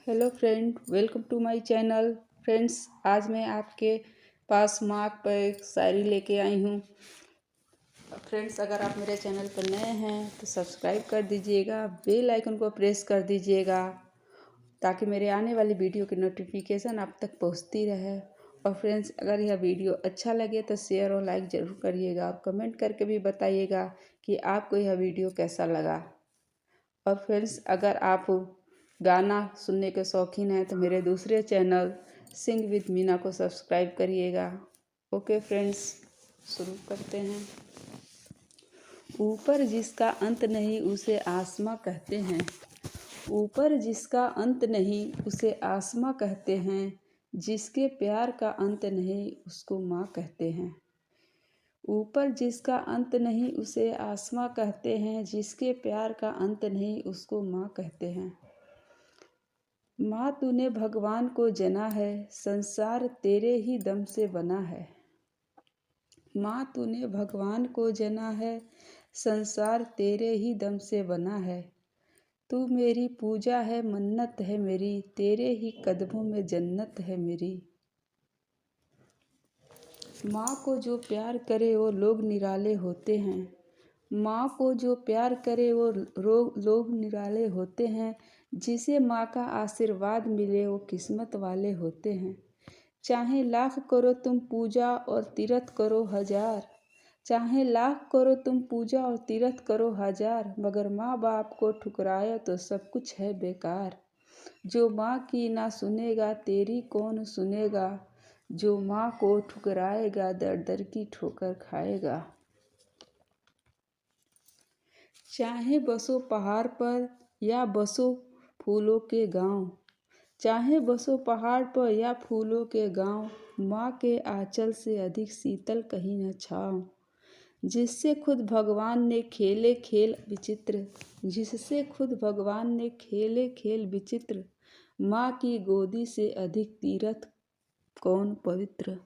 Hello friend, welcome to my channel. Friends, आज मैं आपके पास मार्क पर एक शायरी लेके आई हूँ। फ्रेंड्स, अगर आप मेरे चैनल पर नए हैं तो सब्सक्राइब कर दीजिएगा, बेल आइकन को प्रेस कर दीजिएगा ताकि मेरे आने वाली वीडियो की नोटिफिकेशन आप तक पहुँचती रहे। और फ्रेंड्स, अगर यह वीडियो अच्छा लगे तो शेयर और लाइक ज़रूर करिएगा और कमेंट करके भी बताइएगा कि आपको यह वीडियो कैसा लगा। और फ्रेंड्स, अगर आप गाना सुनने के शौकीन हैं तो मेरे दूसरे चैनल सिंग विद मीना को सब्सक्राइब करिएगा। ओके फ्रेंड्स, शुरू करते हैं। ऊपर जिसका अंत नहीं उसे आसमां कहते हैं। ऊपर जिसका अंत नहीं उसे आसमां कहते हैं। जिसके प्यार का अंत नहीं उसको माँ कहते हैं। ऊपर जिसका अंत नहीं उसे आसमां कहते हैं। जिसके प्यार का अंत नहीं उसको माँ कहते हैं। माँ, तूने भगवान को जना है, संसार तेरे ही दम से बना है। माँ, तूने भगवान को जना है, संसार तेरे ही दम से बना है। तू मेरी पूजा है, मन्नत है मेरी, तेरे ही कदमों में जन्नत है मेरी। माँ को जो प्यार करे वो लोग निराले होते हैं। माँ को जो प्यार करे वो लोग निराले होते हैं। जिसे माँ का आशीर्वाद मिले वो किस्मत वाले होते हैं। चाहे लाख करो तुम पूजा और तीरथ करो हजार। चाहे लाख करो तुम पूजा और तीरथ करो हजार, मगर माँ बाप को ठुकराया तो सब कुछ है बेकार। जो माँ की ना सुनेगा तेरी कौन सुनेगा। जो माँ को ठुकराएगा दर दर की ठोकर खाएगा। चाहे बसो पहाड़ पर या बसो फूलों के गांव। चाहे बसो पहाड़ पर या फूलों के गांव, माँ के आंचल से अधिक शीतल कहीं न छाँव। जिससे खुद भगवान ने खेले खेल विचित्र। जिससे खुद भगवान ने खेले खेल विचित्र, माँ की गोदी से अधिक तीर्थ कौन पवित्र।